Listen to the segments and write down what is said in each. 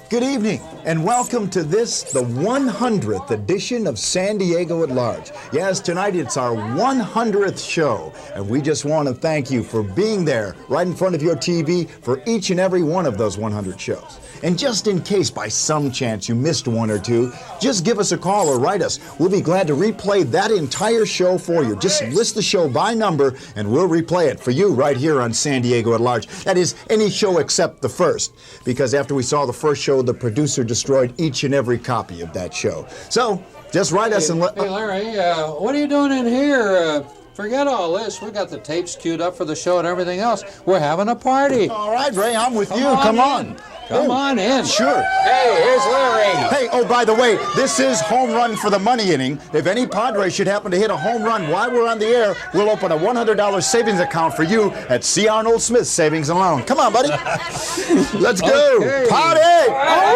Good evening, and welcome to this, the 100th edition of San Diego at Large. Yes, tonight it's our 100th show, and we just want to thank you for being there right in front of your TV for each and every one of those 100 shows. And just in case by some chance you missed one or two, just give us a call or write us. We'll be glad to replay that entire show for you. Just list the show by number, and we'll replay it for you right here on San Diego at Large. That is, any show except the first, because after we saw the first show, the producer destroyed each and every copy of that show. So, just write us and let... Hey, Larry, what are you doing in here? Forget all this. We got the tapes queued up for the show and everything else. We're having a party. All right, Ray, I'm with you. Come on. Come on in. Sure. Hey, here's Larry. Hey, oh, by the way, this is home run for the money inning. If any Padres should happen to hit a home run while we're on the air, we'll open a $100 savings account for you at C. Arnold Smith Savings and Loan. Come on, buddy. Let's go. Okay. Party! Oh,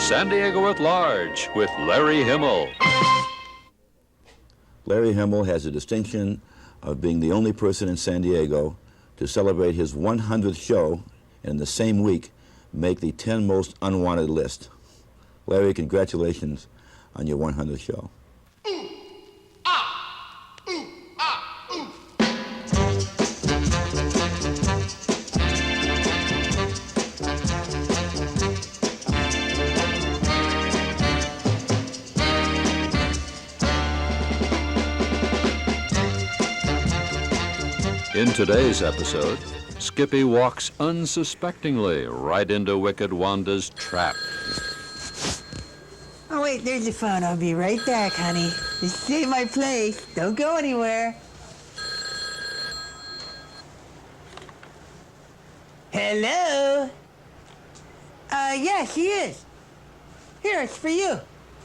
San Diego at Large with Larry Himmel. Larry Himmel has the distinction of being the only person in San Diego to celebrate his 100th show and in the same week make the 10 most unwanted list. Larry, congratulations on your 100th show. In today's episode, Skippy walks unsuspectingly right into Wicked Wanda's trap. Oh, wait, there's the phone. I'll be right back, honey. Just stay in my place. Don't go anywhere. Hello? Yeah, she is. Here, it's for you.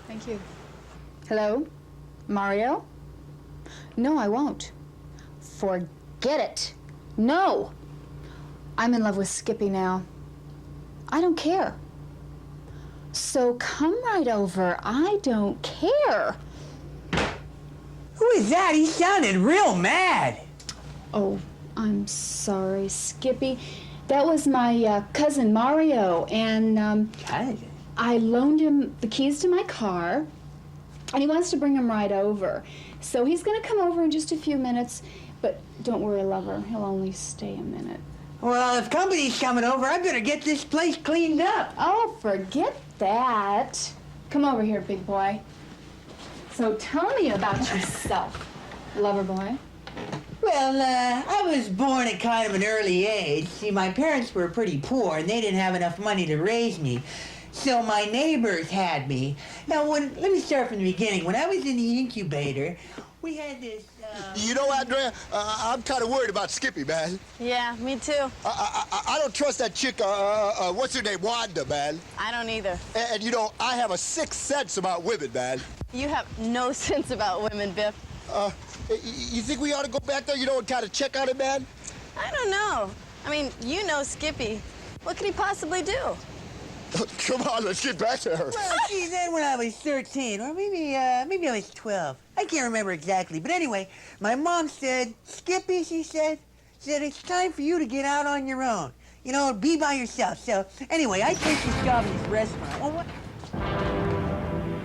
Thank you. Hello? Mario? No, I won't. Forget it. No. I'm in love with Skippy now. I don't care. So come right over. I don't care. Who is that? He sounded real mad. Oh, I'm sorry, Skippy. That was my cousin Mario, and I loaned him the keys to my car, and he wants to bring them right over. So he's going to come over in just a few minutes, but don't worry, lover. He'll only stay a minute. Well, if company's coming over, I better get this place cleaned up. Oh, forget that. Come over here, big boy. So tell me about yourself, lover boy. Well, I was born at kind of an early age. See, my parents were pretty poor, and they didn't have enough money to raise me. So my neighbors had me. Now, let me start from the beginning. When I was in the incubator, we had this, You know, Andrea, I'm kind of worried about Skippy, man. Yeah, me too. I don't trust that chick, what's her name, Wanda, man. I don't either. And, you know, I have a sixth sense about women, man. You have no sense about women, Biff. You think we ought to go back there, you know, and kind of check on him, man? I don't know. I mean, you know Skippy. What could he possibly do? Come on, let's get back to her. Well, see, then when I was 13, or maybe I was 12. I can't remember exactly. But anyway, my mom said, Skippy, she said it's time for you to get out on your own. You know, be by yourself. So, anyway, I take this job in this restaurant. Well, what?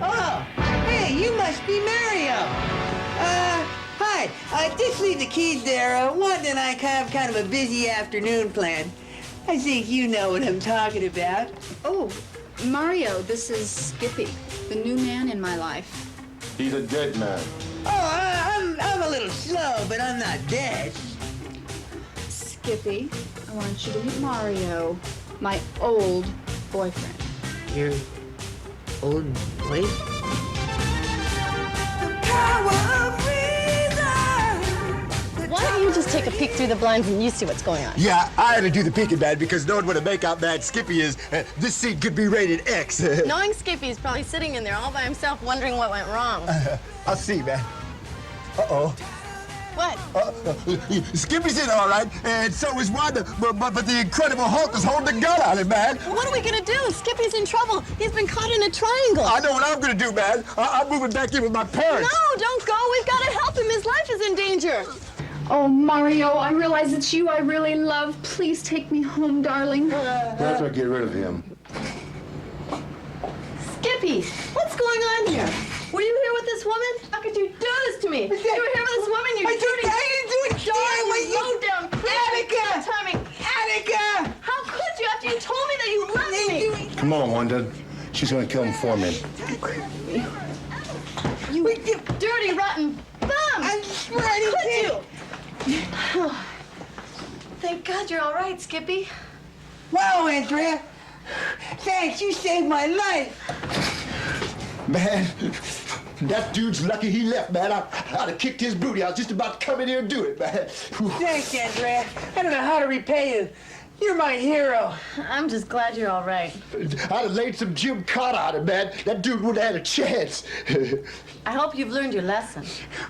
Oh, hey, you must be Mario. Hi. Just leave the keys there. Wanda and I have kind of a busy afternoon planned. I think you know what I'm talking about. Oh, Mario, this is Skippy, the new man in my life. He's a dead man. Oh, I'm a little slow, but I'm not dead. Skippy, I want you to meet Mario, my old boyfriend. Your old wife? Why don't you just take a peek through the blinds and you see what's going on? Yeah, I had to do the peeking, man, because knowing what a make-out bad Skippy is, this scene could be rated X. Knowing Skippy's probably sitting in there all by himself wondering what went wrong. I'll see, man. Uh-oh. What? Skippy's in all right, and so is Wanda, but the Incredible Hulk is holding a gun on him, man. What are we gonna do? Skippy's in trouble. He's been caught in a triangle. I know what I'm gonna do, man. I'm moving back in with my parents. No, don't go. We've got to help him. His life is in danger. Oh, Mario, I realize it's you I really love. Please take me home, darling. That's what, get rid of him. Skippy, what's going on here? Were you here with this woman? How could you do this to me? You were here with this woman. You I didn't do it. low down, Attica! timing. Attica! How could you after you told me that you loved me? Come on, Wanda. She's gonna kill him for me. You dirty, rotten bum! I'm swearing. Could you? Thank God you're all right, Skippy. Wow, Andrea. Thanks, you saved my life. Man, that dude's lucky he left, man. I'd have kicked his booty. I was just about to come in here and do it, man. Thanks, Andrea. I don't know how to repay you. You're my hero. I'm just glad you're all right. I'd have laid some Jim Cotter on him, man. That dude wouldn't have had a chance. I hope you've learned your lesson.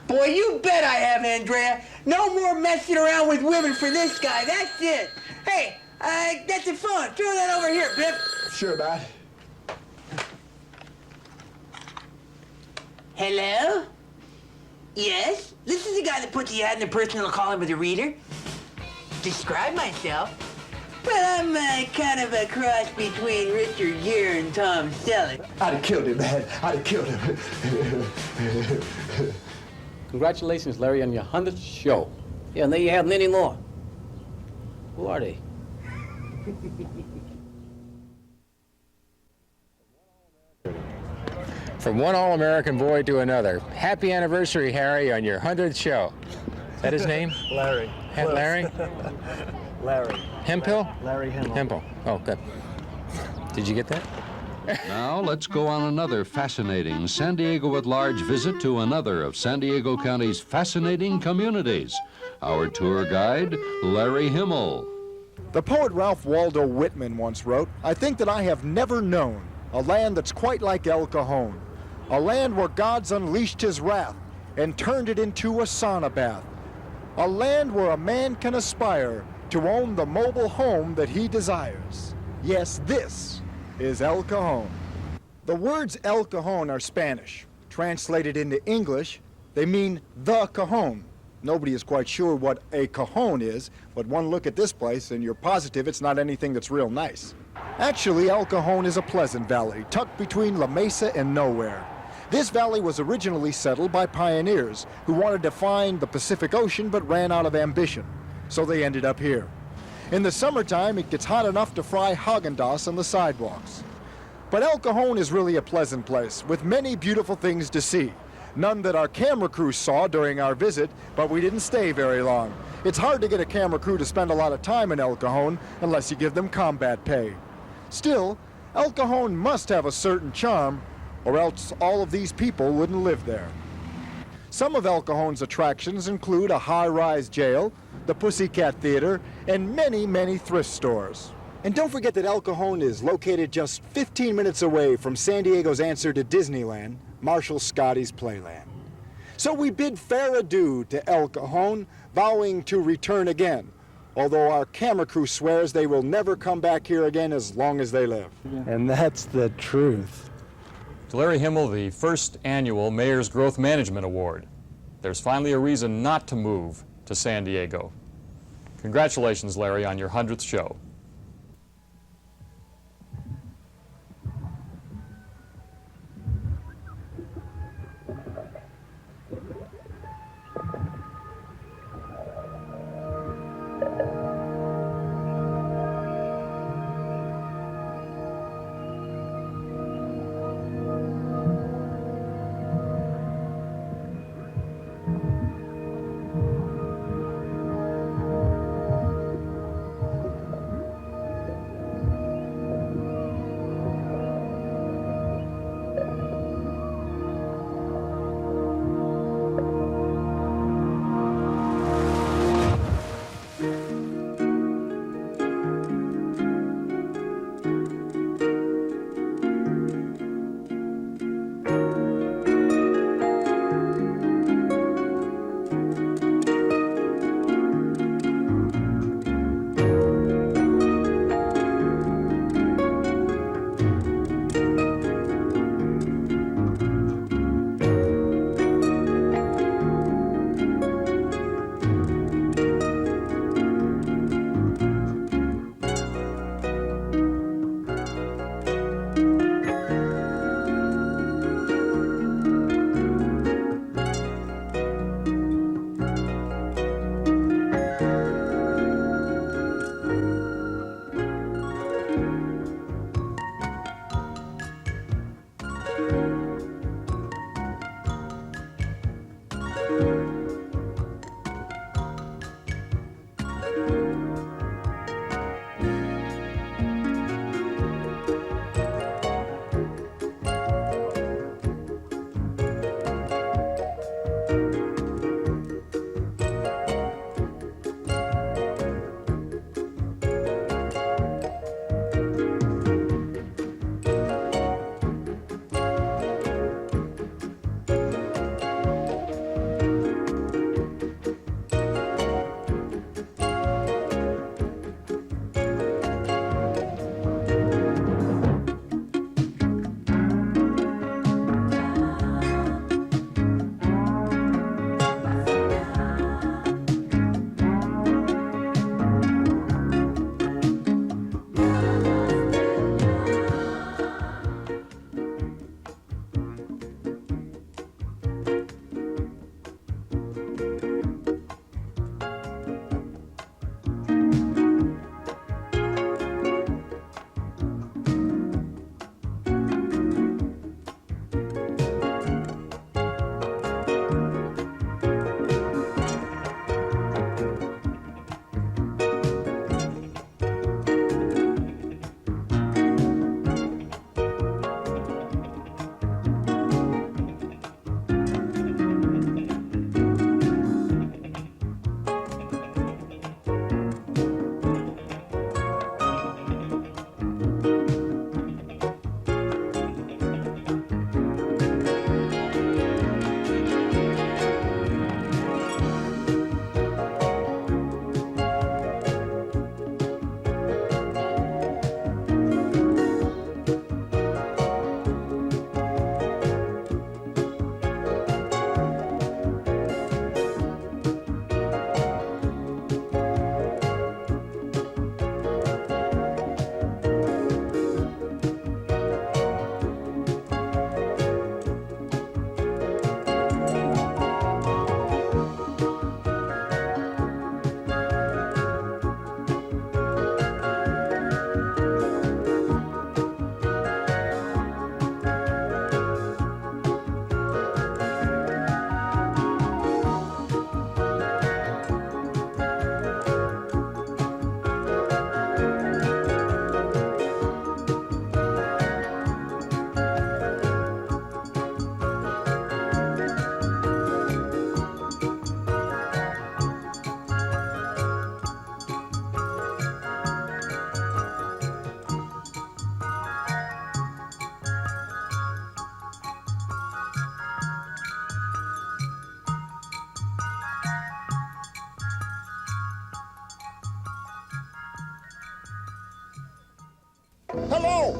Boy, you bet I have, Andrea. No more messing around with women for this guy. That's it. Hey, that's the phone. Throw that over here, Biff. Sure, man. Hello? Yes? This is the guy that put the ad in the personal column of the Reader. Describe myself. Well, I'm kind of a cross between Richard Gere and Tom Selleck. I'd have killed him, man. I'd have killed him. Congratulations, Larry, on your 100th show. Yeah, and there you have many more. Who are they? From one all-American boy to another. Happy anniversary, Harry, on your 100th show. Is that his name? Larry. Larry? Larry. Hemphill? Larry Hemphill. Hemphill. Oh, good. Did you get that? Now let's go on another fascinating San Diego at Large visit to another of San Diego County's fascinating communities. Our tour guide, Larry Himmel. The poet Ralph Waldo Whitman once wrote, "I think that I have never known a land that's quite like El Cajon, a land where God's unleashed his wrath and turned it into a sauna bath, a land where a man can aspire to own the mobile home that he desires. Yes, this is El Cajon." The words El Cajon are Spanish. Translated into English, they mean the Cajon. Nobody is quite sure what a cajon is, but one look at this place and you're positive it's not anything that's real nice. Actually, El Cajon is a pleasant valley, tucked between La Mesa and nowhere. This valley was originally settled by pioneers who wanted to find the Pacific Ocean but ran out of ambition, so they ended up here. In the summertime, it gets hot enough to fry Haagen-Dazs on the sidewalks. But El Cajon is really a pleasant place, with many beautiful things to see. None that our camera crew saw during our visit, but we didn't stay very long. It's hard to get a camera crew to spend a lot of time in El Cajon unless you give them combat pay. Still, El Cajon must have a certain charm, or else all of these people wouldn't live there. Some of El Cajon's attractions include a high-rise jail, the Pussycat Theater, and many, many thrift stores. And don't forget that El Cajon is located just 15 minutes away from San Diego's answer to Disneyland, Marshall Scotty's Playland. So we bid fair adieu to El Cajon, vowing to return again, although our camera crew swears they will never come back here again as long as they live. And that's the truth. To Larry Himmel, the first annual Mayor's Growth Management Award. There's finally a reason not to move to San Diego. Congratulations, Larry, on your 100th show. Hello,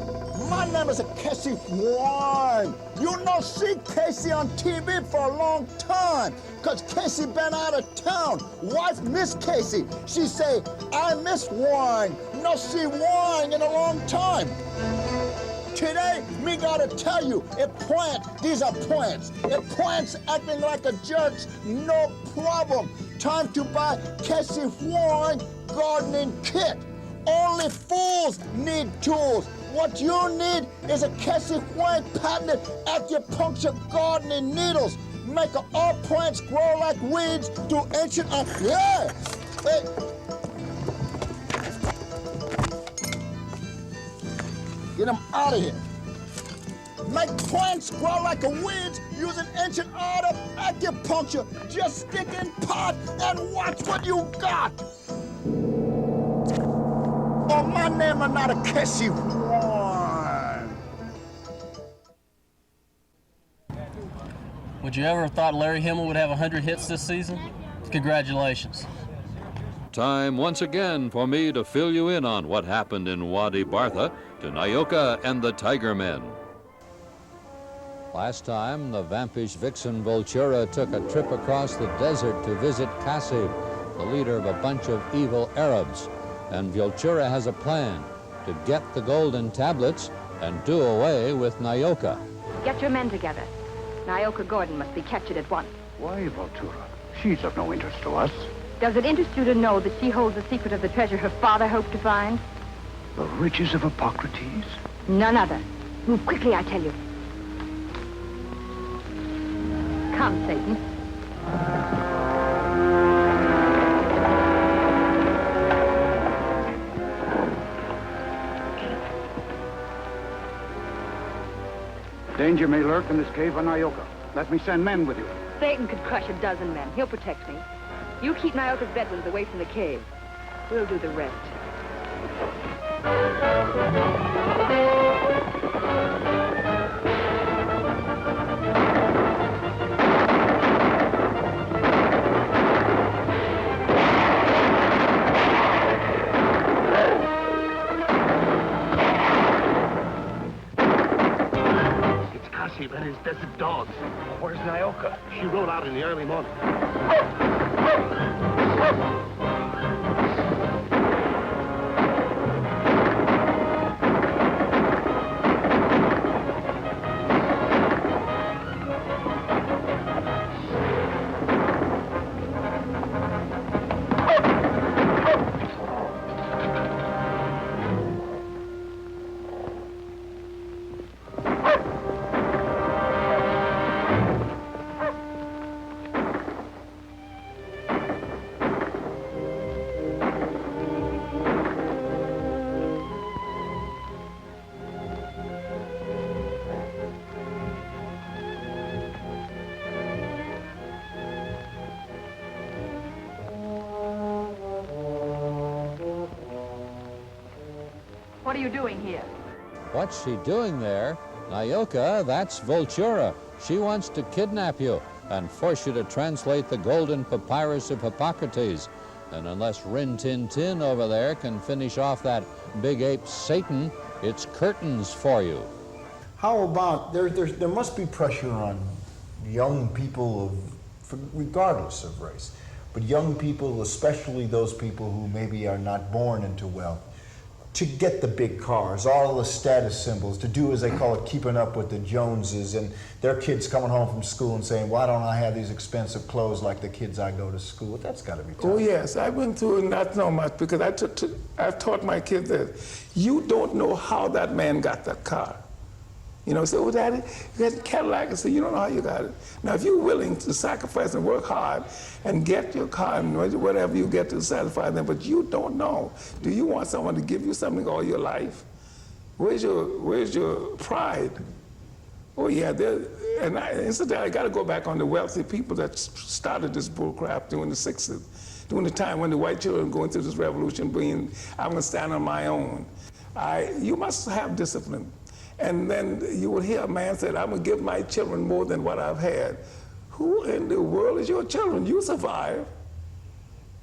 my name is Casey Warren. You know, see Casey on TV for a long time, because Casey been out of town. Wife miss Casey. She say, I miss Warren. No see Warren in a long time. Today, me gotta tell you, these are plants. If plants acting like a jerks, no problem. Time to buy Casey Warren gardening kit. Only fools need tools. What you need is a Casey Warren patented acupuncture gardening needles. Make all plants grow like weeds through ancient... yeah! Hey. Get them out of here. Make plants grow like a weeds using ancient art of acupuncture. Just stick in pot and watch what you got. Oh, my name is not a Casey Warren. Would you ever have thought Larry Himmel would have 100 hits this season? Congratulations. Time once again for me to fill you in on what happened in Wadi Bartha to Nyoka and the Tiger Men. Last time, the vampish vixen Vultura took a trip across the desert to visit Kasib, the leader of a bunch of evil Arabs. And Vultura has a plan to get the golden tablets and do away with Nyoka. Get your men together. Nyoka Gordon must be captured at once. Why, Vultura? She's of no interest to us. Does it interest you to know that she holds the secret of the treasure her father hoped to find? The riches of Hippocrates? None other. Move quickly, I tell you. Come, Satan. Danger may lurk in this cave on Nyoka. Let me send men with you. Satan could crush a dozen men. He'll protect me. You keep Nyoka's bedouins away from the cave. We'll do the rest. And his desert dogs. Where's Nyoka? She rode out in the early morning. What are you doing here? What's she doing there? Nyoka, that's Vultura. She wants to kidnap you and force you to translate the golden papyrus of Hippocrates. And unless Rin Tin Tin over there can finish off that big ape Satan, it's curtains for you. How about, there must be pressure on young people, regardless of race, but young people, especially those people who maybe are not born into wealth, to get the big cars, all the status symbols, to do, as they call it, keeping up with the Joneses, and their kids coming home from school and saying, why don't I have these expensive clothes like the kids I go to school with? That's got to be tough. Oh, yes. I went through not so much because I've taught my kids that you don't know how that man got that car. You know, say, oh, Daddy, you got a Cadillac. I say, you don't know how you got it. Now, if you're willing to sacrifice and work hard and get your car and whatever you get to satisfy them, but you don't know, do you want someone to give you something all your life? Where's your pride? Oh, yeah, incidentally, I got to go back on the wealthy people that started this bullcrap during the 60s, during the time when the white children were going through this revolution, being, I'm going to stand on my own. You must have discipline. And then you would hear a man say, I'm going to give my children more than what I've had. Who in the world is your children? You survive.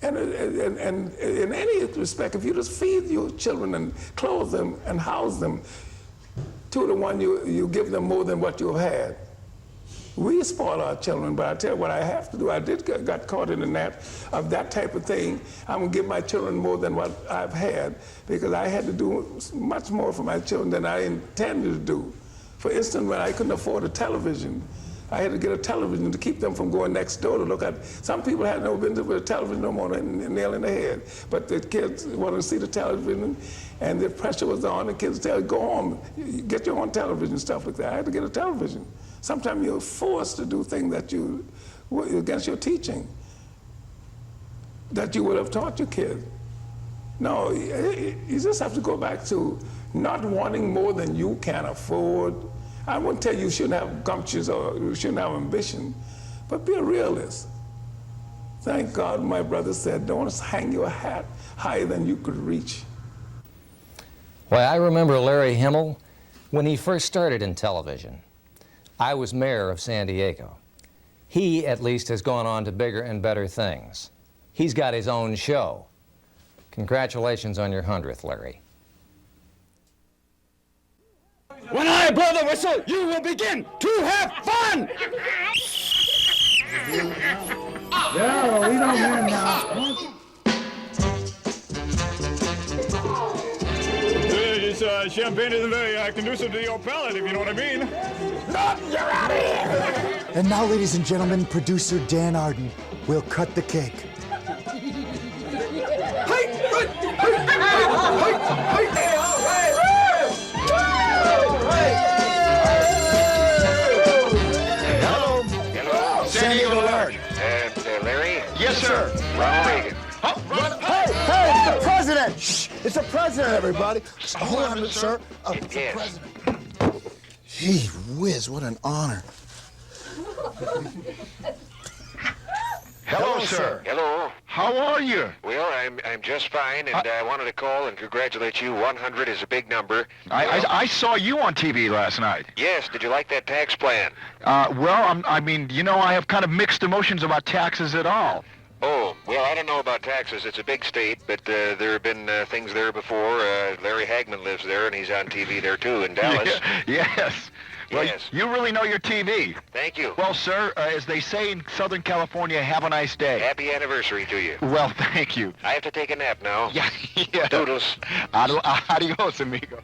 And in any respect, if you just feed your children and clothe them and house them, 2 to 1, you give them more than what you've had. We spoil our children, but I tell you what I have to do. I got caught in the net of that type of thing. I'm gonna give my children more than what I've had, because I had to do much more for my children than I intended to do. For instance, when I couldn't afford a television, I had to get a television to keep them from going next door to look at. Some people had no business with a television no more than a nail in the head. But the kids wanted to see the television, and the pressure was on. The kids tell you, go home, get your own television, stuff like that. I had to get a television. Sometimes you're forced to do things that you against your teaching, that you would have taught your kids. No, you just have to go back to not wanting more than you can afford. I wouldn't tell you shouldn't have gumptions or you shouldn't have ambition, but be a realist. Thank God my brother said, don't hang your hat higher than you could reach. Well, I remember Larry Himmel when he first started in television. I was mayor of San Diego. He, at least, has gone on to bigger and better things. He's got his own show. Congratulations on your 100th, Larry. When I blow the whistle, you will begin to have fun! Yeah, we don't hear now. This champagne isn't very conducive to your palate, if you know what I mean. Look, you're out of here! And now, ladies and gentlemen, producer Dan Arden will cut the cake. Hello. San Diego Larry. Larry? Yes, sir. Ronald Reagan. Hey, it's the president! Shh, it's the president, everybody. Hold on a minute, sir. It's the president. Gee whiz, what an honor. Hello, sir. Hello. How are you? Well, I'm just fine, and I wanted to call and congratulate you. 100 is a big number. I saw you on TV last night. Yes, did you like that tax plan? Well, I mean, you know, I have kind of mixed emotions about taxes at all. Oh, well, I don't know about taxes. It's a big state, but there have been things there before. Larry Hagman lives there, and he's on TV there, too, in Dallas. Yes. Well, yes. You really know your TV. Thank you. Well, sir, as they say in Southern California, have a nice day. Happy anniversary to you. Well, thank you. I have to take a nap now. Yeah. Doodles. Adios, amigo.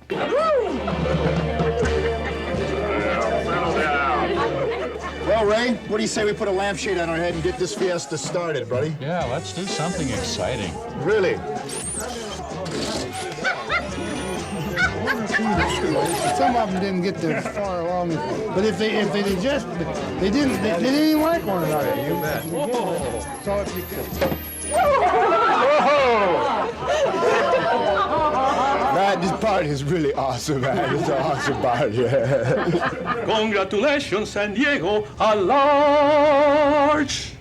Well, Ray, what do you say we put a lampshade on our head and get this fiesta started, buddy? Yeah, let's do something exciting. Really? Some of them didn't get that far along, but if they did just, they didn't even like one another. You bet. So if you could. Man, this party is really awesome, man. It's an awesome party. Congratulations, San Diego, at large.